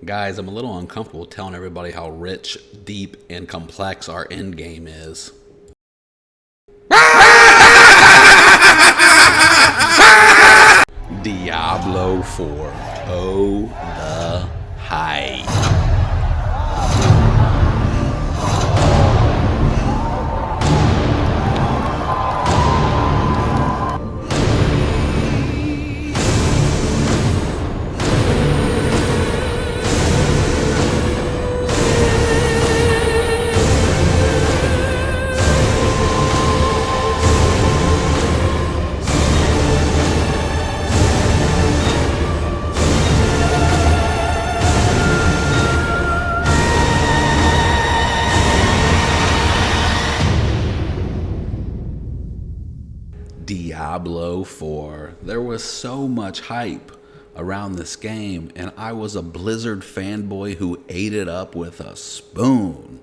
Guys, I'm a little uncomfortable telling everybody how rich, deep, and complex our endgame is. Diablo 4. Oh, the hype. Diablo 4. There was so much hype around this game, and I was a Blizzard fanboy who ate it up with a spoon.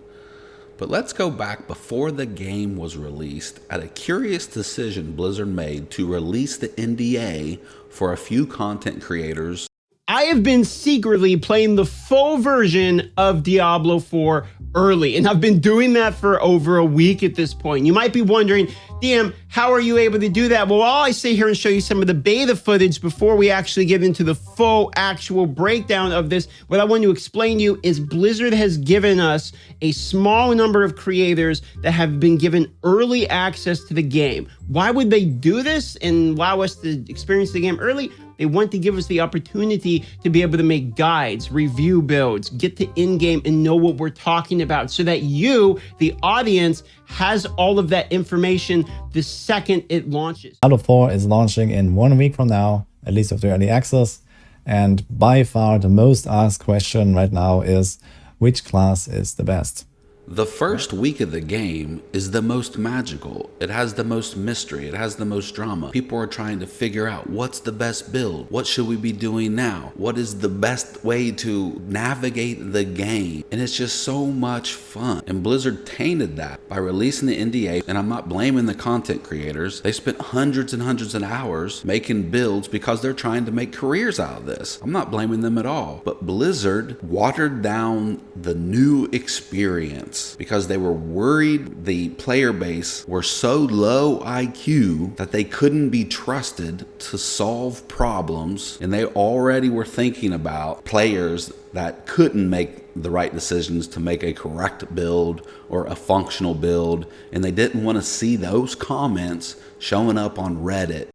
But let's go back before the game was released at a curious decision Blizzard made to release the NDA for a few content creators. I have been secretly playing the full version of Diablo 4 early, and I've been doing that for over a week at this point. You might be wondering, DM, how are you able to do that? Well, I'll sit here and show you some of the beta footage before we actually get into the full actual breakdown of this. What I want to explain to you is Blizzard has given us a small number of creators that have been given early access to the game. Why would they do this and allow us to experience the game early? They want to give us the opportunity to be able to make guides, review builds, get to in-game and know what we're talking about so that you, the audience, has all of that information the second it launches. Diablo 4 is launching in 1 week from now, at least of the early access. And by far the most asked question right now is, which class is the best? The first week of the game is the most magical. It has the most mystery. It has the most drama. People are trying to figure out what's the best build. What should we be doing now? What is the best way to navigate the game? And it's just so much fun. And Blizzard tainted that by releasing the NDA. And I'm not blaming the content creators. They spent hundreds and hundreds of hours making builds because they're trying to make careers out of this. I'm not blaming them at all. But Blizzard watered down the new experience because they were worried the player base were so low IQ that they couldn't be trusted to solve problems, and they already were thinking about players that couldn't make the right decisions to make a correct build or a functional build, and they didn't want to see those comments showing up on Reddit.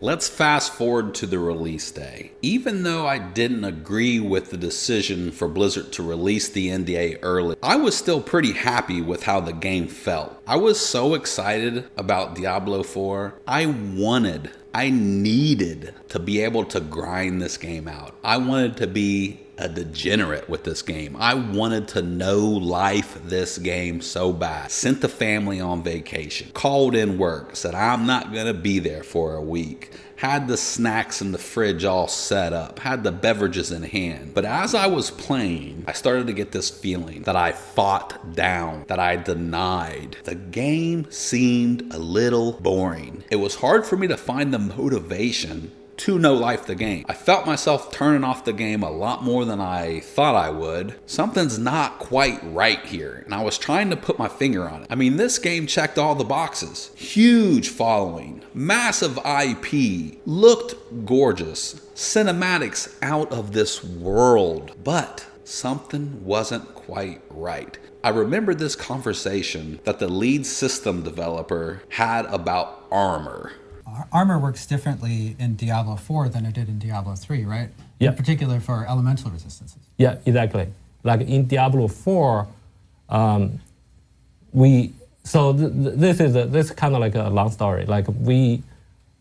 Let's fast forward to the release day. Even though I didn't agree with the decision for Blizzard to release the NDA early, I was still pretty happy with how the game felt. I was so excited about Diablo 4. I needed to be able to grind this game out. I wanted to be a degenerate with this game. I wanted to know life this game so bad. Sent the family on vacation, called in work, said I'm not gonna be there for a week. Had the snacks in the fridge all set up, had the beverages in hand. But as I was playing, I started to get this feeling that I fought down, that I denied. The game seemed a little boring. It was hard for me to find the motivation to no life the game. I felt myself turning off the game a lot more than I thought I would. Something's not quite right here, and I was trying to put my finger on it. I mean, this game checked all the boxes. Huge following, massive IP, looked gorgeous, cinematics out of this world, but something wasn't quite right. I remember this conversation that the lead system developer had about armor. Armor works differently in Diablo 4 than it did in Diablo 3, right? Yeah. In particular for elemental resistances. Yeah, exactly. Like in Diablo 4, this is kind of like a long story. Like we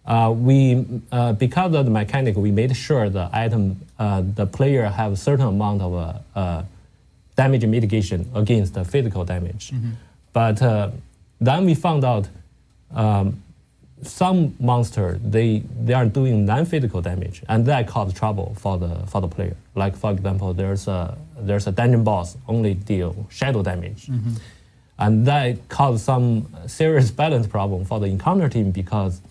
because of the mechanic, we made sure the item, the player have a certain amount of damage mitigation against the physical damage. Mm-hmm. But then we found out some monster they are doing non-physical damage, and that caused trouble for the player. Like for example, there's a dungeon boss only deal shadow damage, mm-hmm. and that caused some serious balance problem for the encounter team because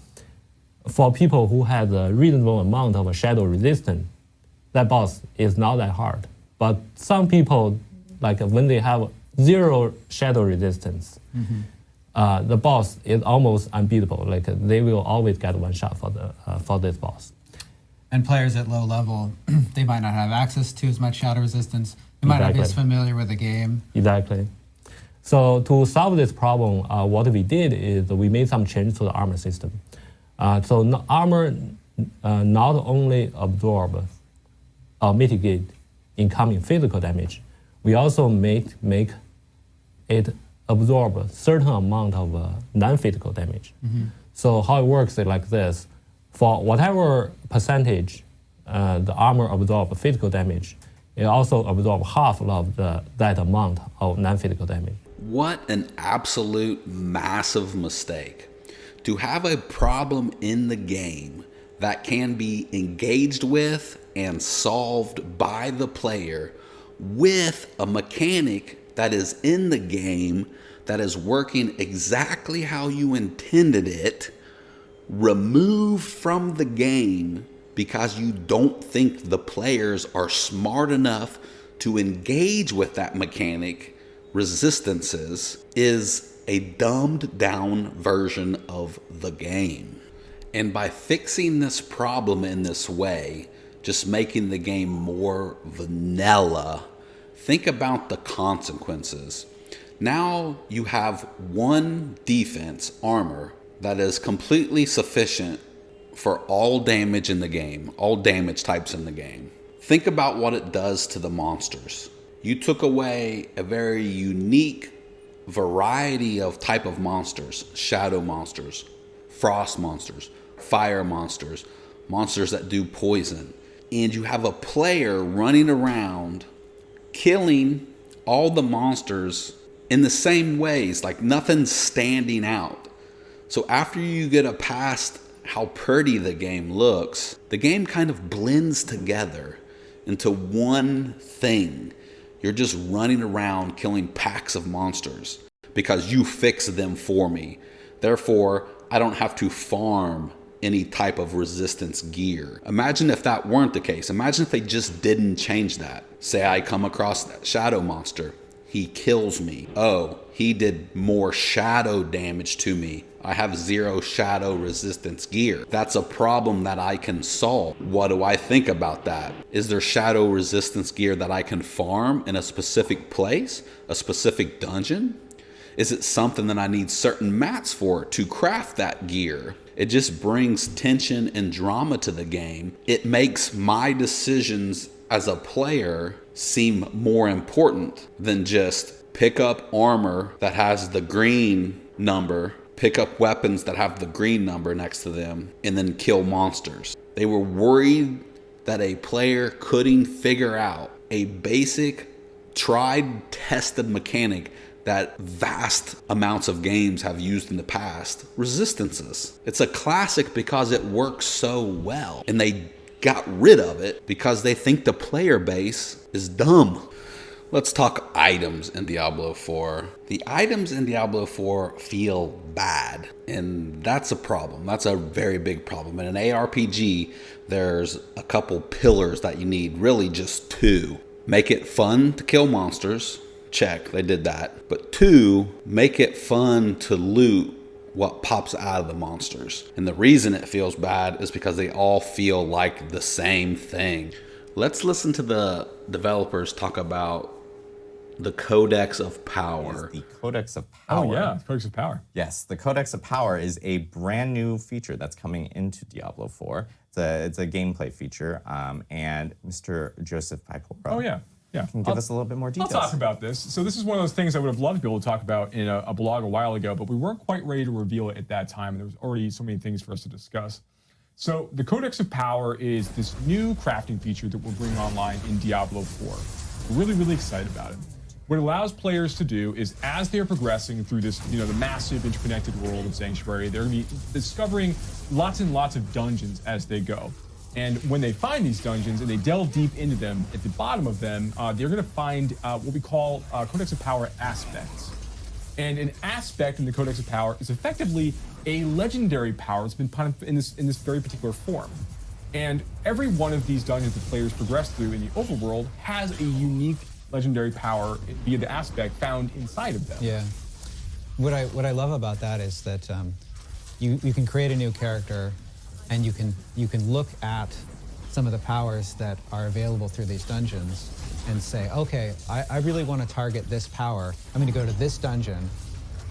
for people who had a reasonable amount of shadow resistance, that boss is not that hard. But some people, like when they have 0 shadow resistance, the boss is almost unbeatable. Like they will always get one shot for this boss. And players at low level, they might not have access to as much shadow resistance. They might not be as familiar with the game. Exactly. So to solve this problem, what we did is we made some changes to the armor system. So armor not only absorb or mitigate incoming physical damage, we also make it absorb a certain amount of non-physical damage. So how it works is like this. For whatever percentage the armor absorbs physical damage, it also absorbs half of that amount of non-physical damage. What an absolute massive mistake. To have a problem in the game that can be engaged with and solved by the player with a mechanic that is in the game that is working exactly how you intended it, removed from the game because you don't think the players are smart enough to engage with that mechanic resistances, is a dumbed down version of the game. And by fixing this problem in this way, just making the game more vanilla, think about the consequences. Now you have one defense armor that is completely sufficient for all damage in the game, all damage types in the game. Think about what it does to the monsters. You took away a very unique variety of type of monsters: shadow monsters, frost monsters, fire monsters, monsters that do poison. And you have a player running around killing all the monsters in the same ways, like nothing's standing out. So after you get past how pretty the game looks, the game kind of blends together into one thing. You're just running around killing packs of monsters because you fix them for me. Therefore, I don't have to farm any type of resistance gear. Imagine if that weren't the case. Imagine if they just didn't change that. Say I come across that shadow monster. He kills me. Oh, he did more shadow damage to me. I have 0 shadow resistance gear. That's a problem that I can solve. What do I think about that? Is there shadow resistance gear that I can farm in a specific place, a specific dungeon? Is it something that I need certain mats for to craft that gear? It just brings tension and drama to the game. It makes my decisions as a player seem more important than just pick up armor that has the green number, pick up weapons that have the green number next to them, and then kill monsters. They were worried that a player couldn't figure out a basic, tried, tested mechanic that vast amounts of games have used in the past: resistances. It's a classic because it works so well, and they got rid of it because they think the player base is dumb. Let's talk items in Diablo 4. The items in Diablo 4 feel bad, and that's a problem. That's a very big problem. In an ARPG, there's a couple pillars that you need, really just 2. Make it fun to kill monsters. Check, they did that. But 2, make it fun to loot what pops out of the monsters. And the reason it feels bad is because they all feel like the same thing. Let's listen to the developers talk about the Codex of Power. The Codex of Power. Oh yeah, Codex of Power. Yes, the Codex of Power is a brand new feature that's coming into Diablo 4. It's a gameplay feature, and Mr. Joseph Pipora. Oh yeah. Can give us a little bit more details. I'll talk about this. So this is one of those things I would have loved to be able to talk about in a blog a while ago, but we weren't quite ready to reveal it at that time, and there was already so many things for us to discuss. So the Codex of Power is this new crafting feature that we'll bring online in Diablo 4. We're really, really excited about it. What it allows players to do is, as they're progressing through this, the massive interconnected world of Sanctuary, they're going to be discovering lots and lots of dungeons as they go. And when they find these dungeons and they delve deep into them, at the bottom of them, they're going to find what we call Codex of Power aspects. And an aspect in the Codex of Power is effectively a legendary power that's been put in this very particular form. And every one of these dungeons that players progress through in the overworld has a unique legendary power via the aspect found inside of them. Yeah. What I love about that is that you can create a new character, and you can look at some of the powers that are available through these dungeons and say, okay, I really want to target this power. I'm going to go to this dungeon,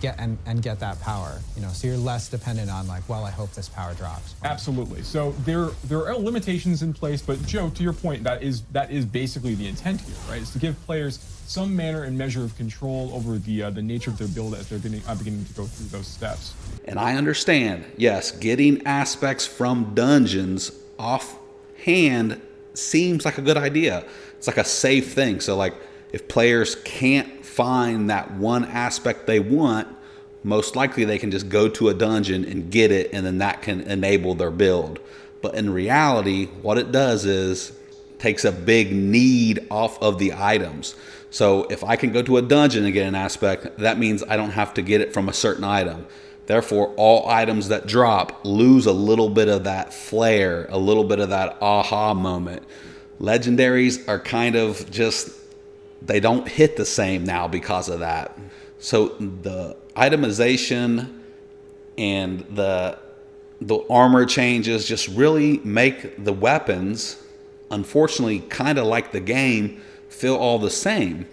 get that power. So you're less dependent on like, well, I hope this power drops. Absolutely. So there are limitations in place, but Joe, to your point, that is basically the intent here, right? Is to give players some manner and measure of control over the nature of their build as they're beginning to go through those steps. And I understand, yes, getting aspects from dungeons offhand seems like a good idea. It's like a safe thing. So like if players can't find that one aspect they want, most likely they can just go to a dungeon and get it, and then that can enable their build. But in reality, what it does is takes a big need off of the items. So if I can go to a dungeon and get an aspect, that means I don't have to get it from a certain item. Therefore, all items that drop lose a little bit of that flair, a little bit of that aha moment. Legendaries are kind of just, they don't hit the same now because of that. So the itemization and the armor changes just really make the weapons, unfortunately, kind of like the game, feel all the same.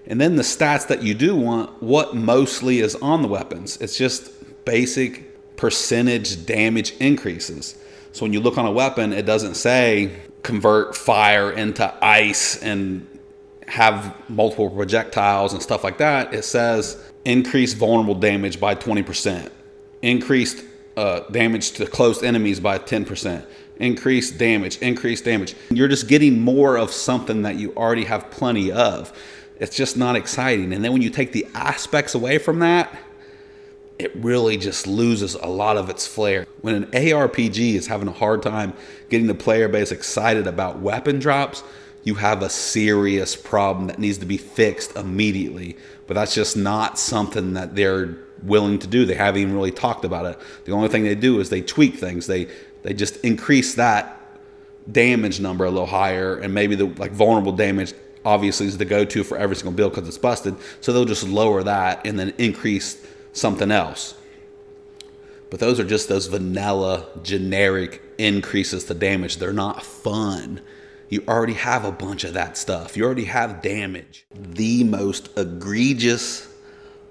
And then the stats that you do want, what mostly is on the weapons? It's just basic percentage damage increases. So when you look on a weapon, it doesn't say convert fire into ice and have multiple projectiles and stuff like that. It says increase vulnerable damage by 20%, increased damage to close enemies by 10%, increased damage. You're just getting more of something that you already have plenty of. It's just not exciting. And then when you take the aspects away from that, it really just loses a lot of its flair. When an ARPG is having a hard time getting the player base excited about weapon drops, you have a serious problem that needs to be fixed immediately. But that's just not something that they're willing to do. They haven't even really talked about it. The only thing they do is they tweak things. They just increase that damage number a little higher, and maybe the vulnerable damage obviously is the go-to for every single build because it's busted. So they'll just lower that and then increase something else. But those are just those vanilla generic increases to damage. They're not fun. You already have a bunch of that stuff. You already have damage. The most egregious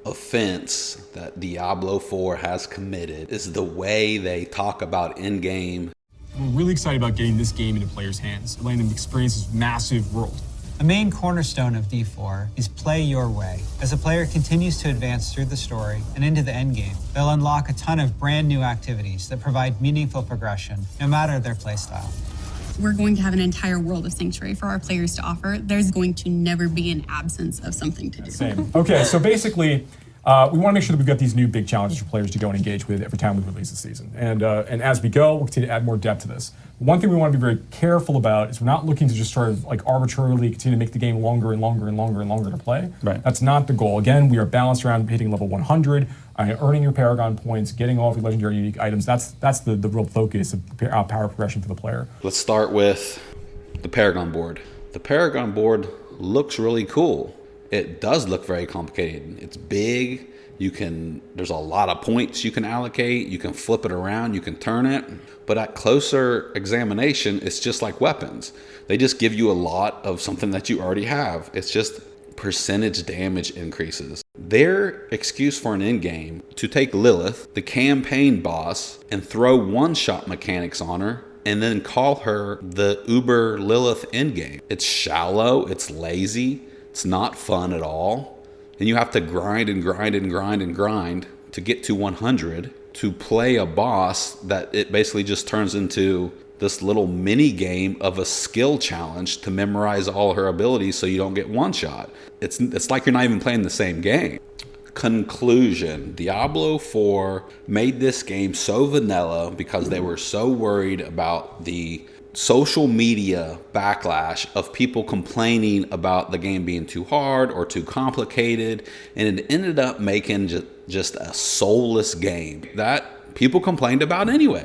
offense that Diablo 4 has committed is the way they talk about endgame. We're really excited about getting this game into players' hands and letting them experience this massive world. A main cornerstone of D4 is play your way. As a player continues to advance through the story and into the endgame, they'll unlock a ton of brand new activities that provide meaningful progression, no matter their playstyle. We're going to have an entire world of Sanctuary for our players to offer. There's going to never be an absence of something to do. Same. Okay, so basically, we want to make sure that we've got these new big challenges for players to go and engage with every time we release the season. And as we go, we'll continue to add more depth to this. One thing we want to be very careful about is we're not looking to just sort of arbitrarily continue to make the game longer and longer and longer and longer to play. Right. That's not the goal. Again, we are balanced around hitting level 100, earning your Paragon points, getting all of your legendary unique items. That's the real focus of power progression for the player. Let's start with the Paragon board. The Paragon board looks really cool. It does look very complicated. It's big. There's a lot of points you can allocate. You can flip it around. You can turn it. But at closer examination, it's just like weapons. They just give you a lot of something that you already have. It's just percentage damage increases. Their excuse for an endgame to take Lilith, the campaign boss, and throw one-shot mechanics on her, and then call her the Uber Lilith endgame. It's shallow. It's lazy. It's not fun at all. And you have to grind and grind and grind and grind to get to 100 to play a boss that it basically just turns into this little mini game of a skill challenge to memorize all her abilities so you don't get one shot. It's like you're not even playing the same game. Conclusion: Diablo 4 made this game so vanilla because they were so worried about the social media backlash of people complaining about the game being too hard or too complicated, and it ended up making just a soulless game that people complained about anyway.